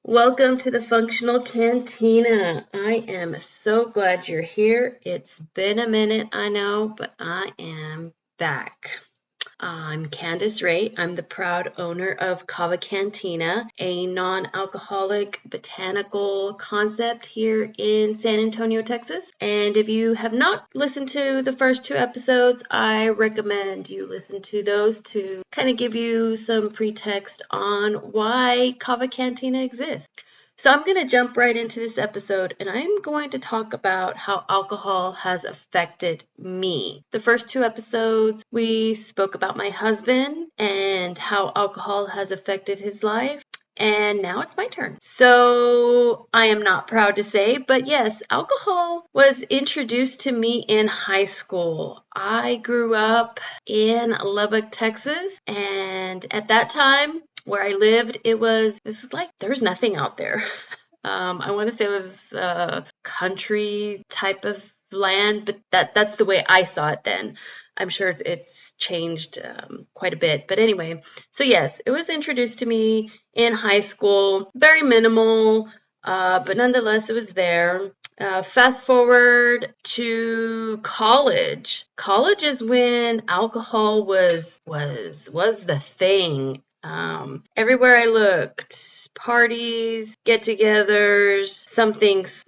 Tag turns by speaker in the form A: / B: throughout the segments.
A: Welcome to the Functional Cantina. I am so glad you're here. It's been a minute, I know, but I am back. I'm Candace Ray. I'm the proud owner of Kava Cantina, a non-alcoholic botanical concept here in San Antonio, Texas. And if you have not listened to the first two episodes, I recommend you listen to those to kind of give you some pretext on why Kava Cantina exists. So I'm going to jump right into this episode and I'm going to talk about how alcohol has affected me. The first two episodes, we spoke about my husband and how alcohol has affected his life. And now it's my turn. So I am not proud to say, but yes, alcohol was introduced to me in high school. I grew up in Lubbock, Texas, and at that time, where I lived, it was like there was nothing out there. I want to say it was a country type of land, but that's the way I saw it then. I'm sure it's changed quite a bit. But anyway, so yes, it was introduced to me in high school, very minimal, but nonetheless, it was there. Fast forward to college. College is when alcohol was the thing. Everywhere I looked, parties, get-togethers, some things,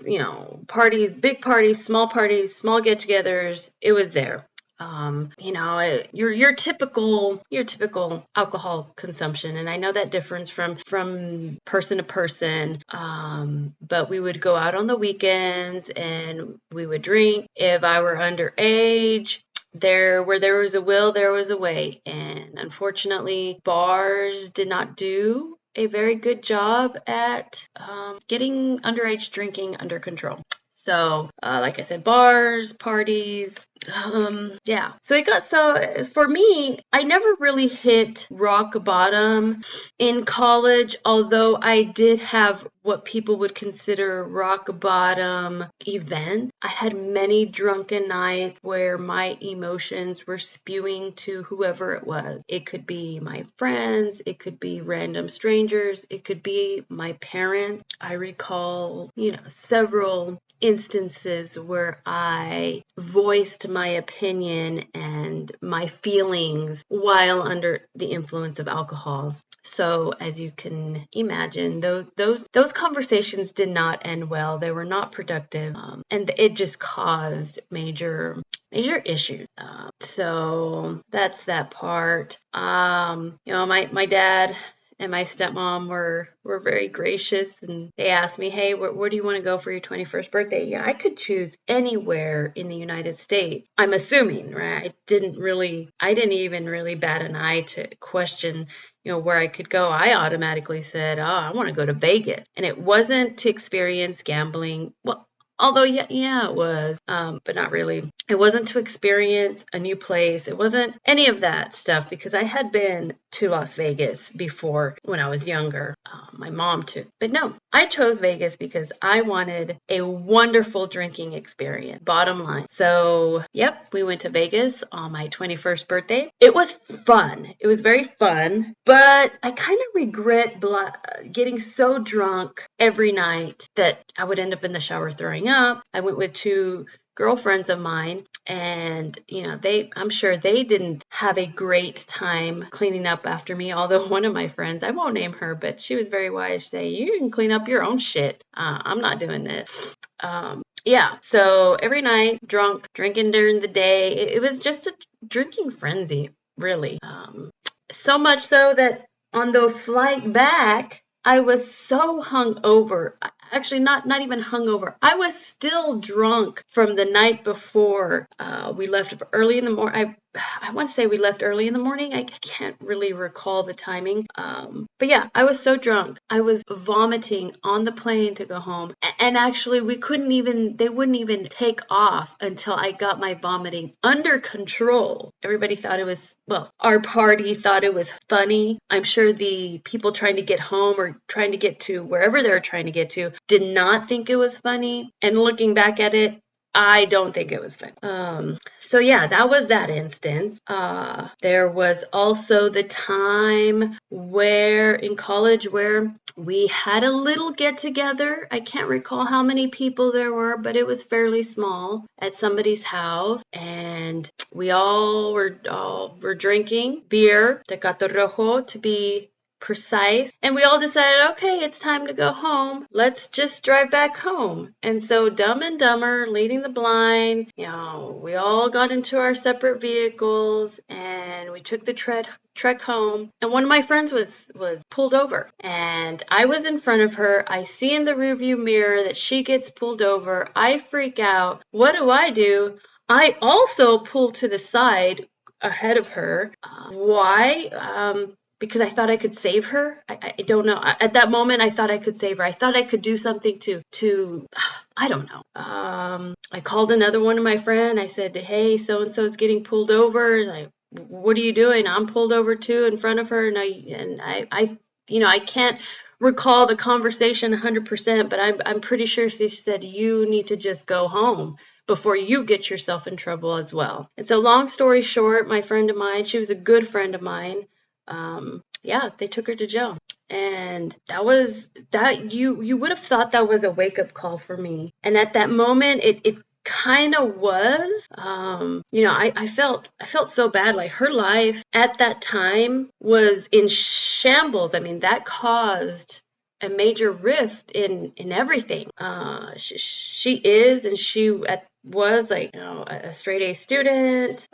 A: parties, big parties, small get-togethers, it was there. Your typical alcohol consumption, and I know that differs from person to person. But we would go out on the weekends and we would drink. If I were underage, where there was a will, there was a way. And unfortunately, bars did not do a very good job at getting underage drinking under control. So, like I said, bars, parties, yeah. So for me, I never really hit rock bottom in college, although I did have what people would consider rock bottom events. I had many drunken nights where my emotions were spewing to whoever it was. It could be my friends, it could be random strangers, it could be my parents. I recall, several instances where I voiced my opinion and my feelings while under the influence of alcohol. So as you can imagine, those conversations did not end well. They were not productive, and it just caused major issues. So that's that part. My dad and my stepmom were very gracious, and they asked me, hey, where do you want to go for your 21st birthday? Yeah, I could choose anywhere in the United States. I'm assuming, right? I didn't even really bat an eye to question, where I could go. I automatically said, oh, I want to go to Vegas. And it wasn't to experience gambling. Well, although, yeah, it was, but not really. It wasn't to experience a new place. It wasn't any of that stuff because I had been to Las Vegas before when I was younger. My mom too. But no, I chose Vegas because I wanted a wonderful drinking experience, bottom line. So, yep, we went to Vegas on my 21st birthday. It was fun. It was very fun, but I kind of regret getting so drunk every night that I would end up in the shower throwing up. I went with two girlfriends of mine, and I'm sure they didn't have a great time cleaning up after me, although one of my friends, I won't name her, but she was very wise to say, you can clean up your own shit. I'm not doing this. Yeah, so every night, drinking during the day. It was just a drinking frenzy, really. So much so that on the flight back, I was so hungover. Actually, not even hungover. I was still drunk from the night before. We left early in the morning. I want to say we left early in the morning. I can't really recall the timing. But yeah, I was so drunk. I was vomiting on the plane to go home. And actually, they wouldn't even take off until I got my vomiting under control. Everybody thought our party thought it was funny. I'm sure the people trying to get home or trying to get to wherever they were trying to get to did not think it was funny. And looking back at it, I don't think it was fun. So yeah, that was that instance. There was also the time where in college where we had a little get together. I can't recall how many people there were, but it was fairly small at somebody's house, and we all were drinking beer, Tecate Rojo to be precise. And we all decided, okay, it's time to go home. Let's just drive back home. And so Dumb and Dumber, leading the blind, we all got into our separate vehicles and we took the trek home. And one of my friends was pulled over, and I was in front of her. I see in the rearview mirror that she gets pulled over. I freak out. What do? I also pull to the side ahead of her. Why? Because I thought I could save her. I don't know. At that moment, I thought I could save her. I thought I could do something to I don't know. I called another one of my friends. I said, hey, so-and-so is getting pulled over. Like, what are you doing? I'm pulled over too in front of her. And I can't recall the conversation 100%, but I'm pretty sure she said, you need to just go home before you get yourself in trouble as well. And so long story short, my friend of mine, she was a good friend of mine. They took her to jail. And that was that you would have thought that was a wake-up call for me. And at that moment, it kind of was. I felt so bad. Like, her life at that time was in shambles. I mean, that caused a major rift in everything. She is, and she was like, a straight A student.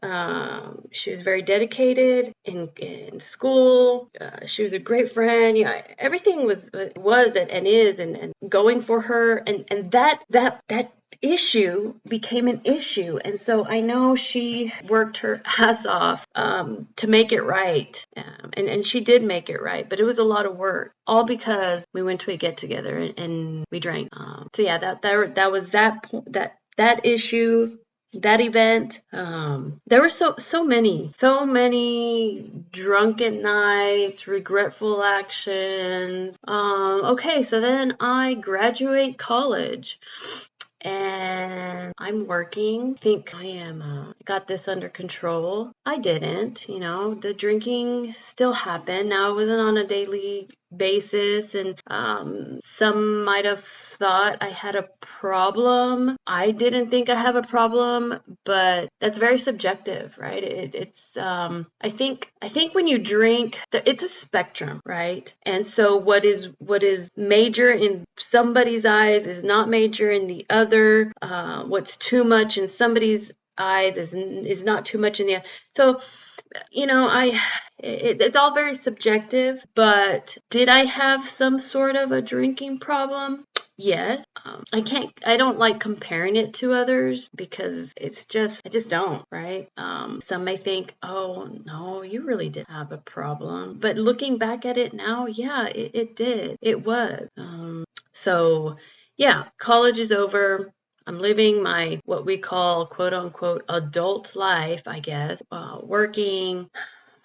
A: She was very dedicated in school. She was a great friend. Everything was and is and going for her, and that issue became an issue. And so I know she worked her ass off to make it right, and she did make it right, but it was a lot of work, all because we went to a get together and we drank. So yeah, that was that issue, that event. There were so many drunken nights, regretful actions. Okay, so then I graduate college. And I'm working. Think I am got this under control. I didn't. The drinking still happened. Now it wasn't on a daily basis, and some might have thought I had a problem. I didn't think I have a problem, but that's very subjective, right? It's I think when you drink, it's a spectrum, right? And so what is major in somebody's eyes is not major in the other. What's too much in somebody's eyes is not too much in the other. So it's all very subjective, but did I have some sort of a drinking problem? Yes. I don't like comparing it to others because I just don't, right? Some may think, oh, no, you really did have a problem. But looking back at it now, yeah, it did. It was. So, yeah, college is over. I'm living my, what we call, quote unquote, adult life, I guess, working.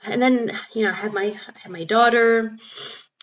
A: And then, I had my daughter,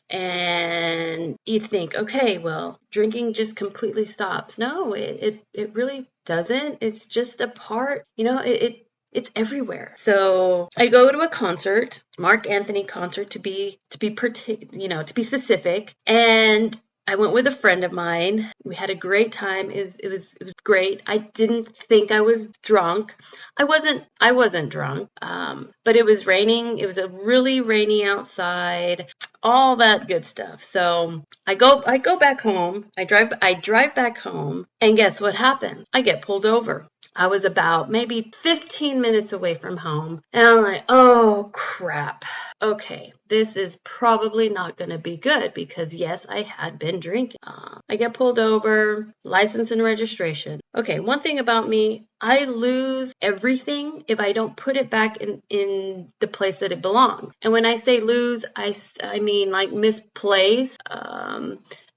A: and you think, okay, well, drinking just completely stops. No, it really doesn't. It's just a part, it's everywhere. So I go to a concert, Mark Anthony concert, to be specific, and I went with a friend of mine. We had a great time. It was great. I didn't think I was drunk. I wasn't drunk. But it was raining. It was a really rainy outside. All that good stuff. So I go back home. I drive back home, and guess what happened? I get pulled over. I was about maybe 15 minutes away from home, and I'm like, oh crap. Okay, this is probably not going to be good because, yes, I had been drinking. I get pulled over, license and registration. Okay, one thing about me, I lose everything if I don't put it back in the place that it belongs. And when I say lose, I mean like misplace.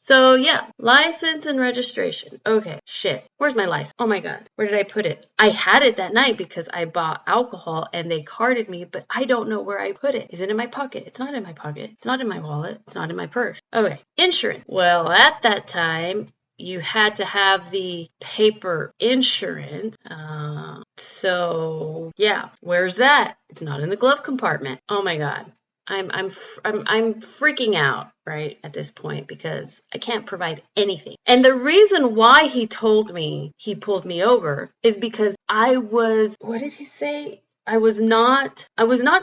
A: So yeah, license and registration. Okay, shit. Where's my license? Oh my God, where did I put it? I had it that night because I bought alcohol and they carded me, but I don't know where I put it. Is it in my pocket? It's not in my pocket. It's not in my wallet. It's not in my purse. Okay, insurance. Well, at that time, you had to have the paper insurance. So yeah, where's that? It's not in the glove compartment. Oh my God. I'm freaking out right at this point because I can't provide anything. And the reason why he told me he pulled me over is because what did he say? I was not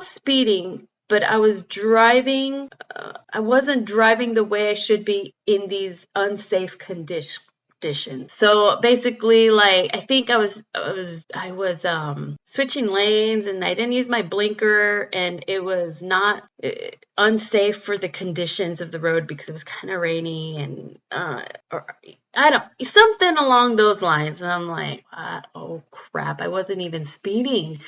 A: speeding, but I was driving. I wasn't driving the way I should be in these unsafe conditions. So basically, like, I think I was switching lanes, and I didn't use my blinker, and it was not unsafe for the conditions of the road because it was kind of rainy, and or I don't, something along those lines. And I'm like, oh crap, I wasn't even speeding.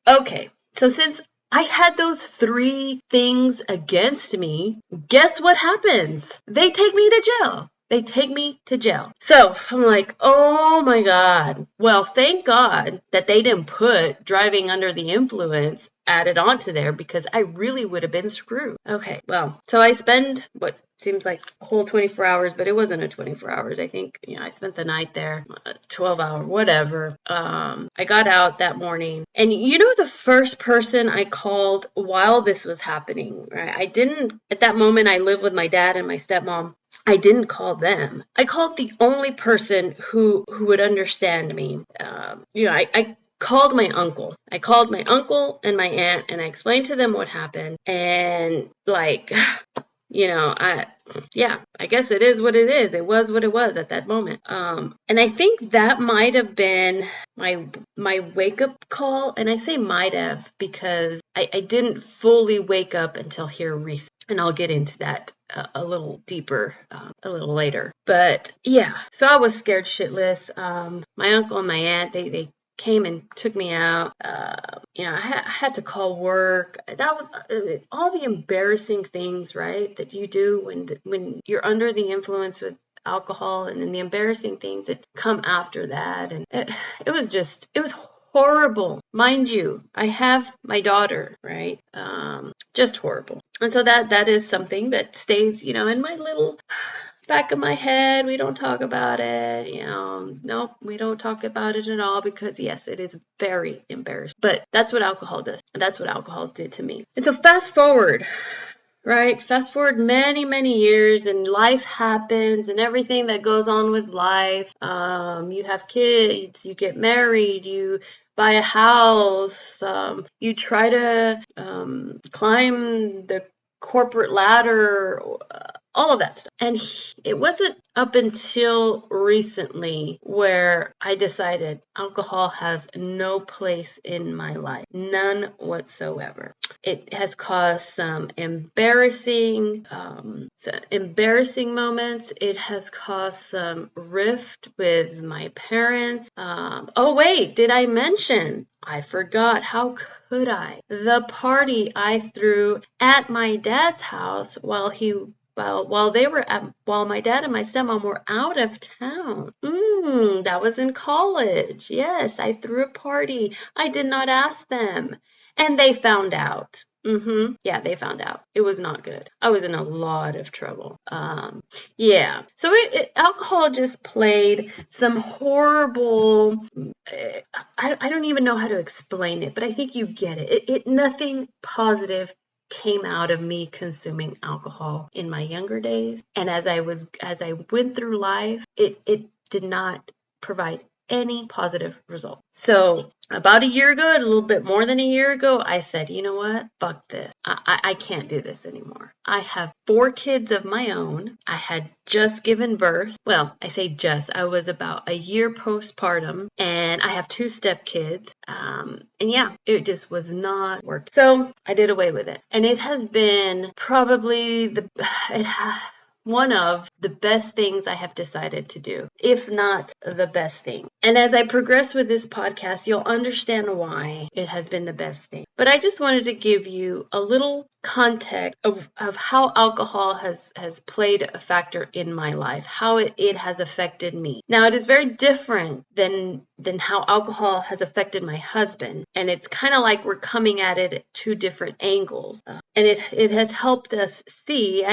A: Okay, so since I had those 3 things against me, guess what happens? They take me to jail. So I'm like, oh my God. Well, thank God that they didn't put driving under the influence added onto there, because I really would have been screwed. Okay, well, so I spend what seems like a whole 24 hours, but it wasn't a 24 hours. I think, I spent the night there, 12 hour, whatever. I got out that morning, and the first person I called while this was happening, right? I didn't, at that moment, I lived with my dad and my stepmom. I didn't call them. I called the only person who would understand me. I called my uncle. I called my uncle and my aunt, and I explained to them what happened. And like, I guess it is what it is. It was what it was at that moment. And I think that might have been my wake up call. And I say might have because I didn't fully wake up until here recently. And I'll get into that a little deeper a little later. But yeah, so I was scared shitless. My uncle and my aunt, they came and took me out. I had to call work. That was all the embarrassing things, right, that you do when you're under the influence with alcohol, and then the embarrassing things that come after that. And it was horrible. Mind you, I have my daughter, right? Just horrible. And so that is something that stays, in my little back of my head. We don't talk about it, nope, we don't talk about it at all, because yes, it is very embarrassing. But that's what alcohol does. That's what alcohol did to me. And so fast forward many, many years, and life happens, and everything that goes on with life. You have kids, you get married, you buy a house, you try to climb the corporate ladder, all of that stuff. And it wasn't up until recently where I decided alcohol has no place in my life, none whatsoever. It has caused some embarrassing moments. It has caused some rift with my parents. Oh wait, did I mention? I forgot. How could I? The party I threw at my dad's house while my dad and my stepmom were out of town. That was in college. Yes, I threw a party. I did not ask them. And they found out. Yeah, they found out. It was not good. I was in a lot of trouble. Yeah. So alcohol just played some horrible, I don't even know how to explain it, but I think you get it. Nothing positive came out of me consuming alcohol in my younger days. And as I went through life, it did not provide any positive result. So about a year ago, a little bit more than a year ago, I said, you know what? Fuck this. I can't do this anymore. I have 4 kids of my own. I had just given birth. Well, I say just. I was about a year postpartum, and I have 2 stepkids. And yeah, it just was not working. So I did away with it. And it has been probably one of the best things I have decided to do, if not the best thing. And as I progress with this podcast, you'll understand why it has been the best thing. But I just wanted to give you a little context of how alcohol has played a factor in my life, how it has affected me. Now, it is very different than how alcohol has affected my husband. And it's kind of like we're coming at it at 2 different angles. And it has helped us see,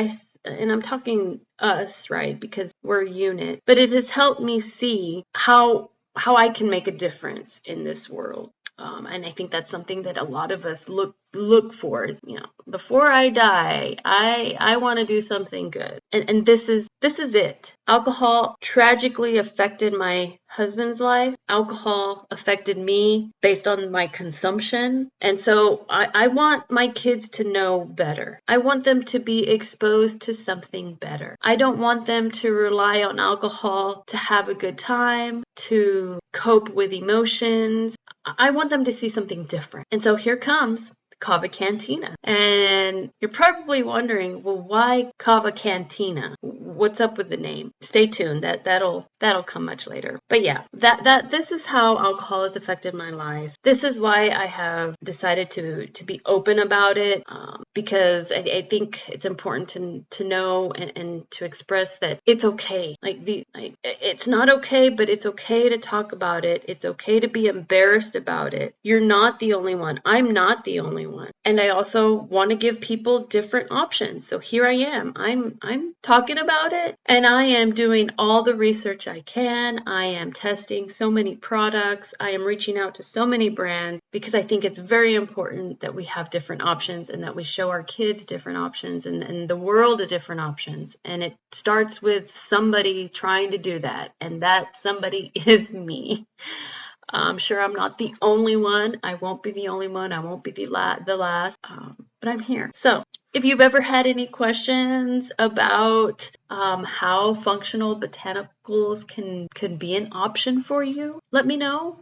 A: and I'm talking us, right? Because we're a unit, but it has helped me see how I can make a difference in this world. And I think that's something that a lot of us look for is, before I die, I want to do something good. And this is it. Alcohol tragically affected my husband's life. Alcohol affected me based on my consumption. And so I want my kids to know better. I want them to be exposed to something better. I don't want them to rely on alcohol to have a good time, to cope with emotions. I want them to see something different. And so here comes Cava Cantina. And you're probably wondering, well, why Cava Cantina? What's up with the name? Stay tuned. That'll come much later. But yeah, this is how alcohol has affected my life. This is why I have decided to be open about it, because I think it's important to know and to express that it's okay. It's not okay, but it's okay to talk about it. It's okay to be embarrassed about it. You're not the only one. I'm not the only one. And I also want to give people different options. So here I am. I'm talking about it, and I am doing all the research I can. I am testing so many products. I am reaching out to so many brands because I think it's very important that we have different options and that we show our kids different options and the world a different options. And it starts with somebody trying to do that. And that somebody is me. I'm sure I'm not the only one. I won't be the only one. I won't be the last, but I'm here. So if you've ever had any questions about how functional botanicals can be an option for you, let me know.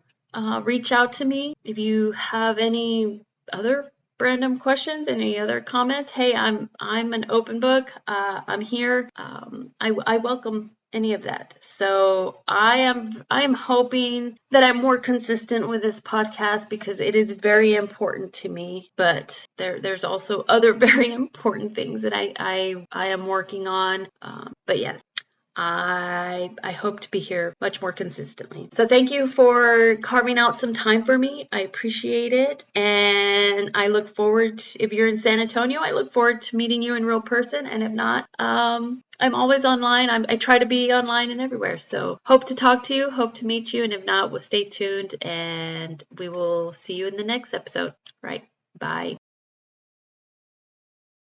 A: Reach out to me. If you have any other random questions, any other comments, hey, I'm an open book. I'm here. I welcome any of that. So I am hoping that I'm more consistent with this podcast because it is very important to me. But there's also other very important things that I am working on. But yes. I hope to be here much more consistently. So thank you for carving out some time for me. I appreciate it. And I look forward, if you're in San Antonio, I look forward to meeting you in real person. And if not, I'm always online. I try to be online and everywhere. So hope to talk to you, hope to meet you. And if not, we'll stay tuned and we will see you in the next episode. Right. Bye.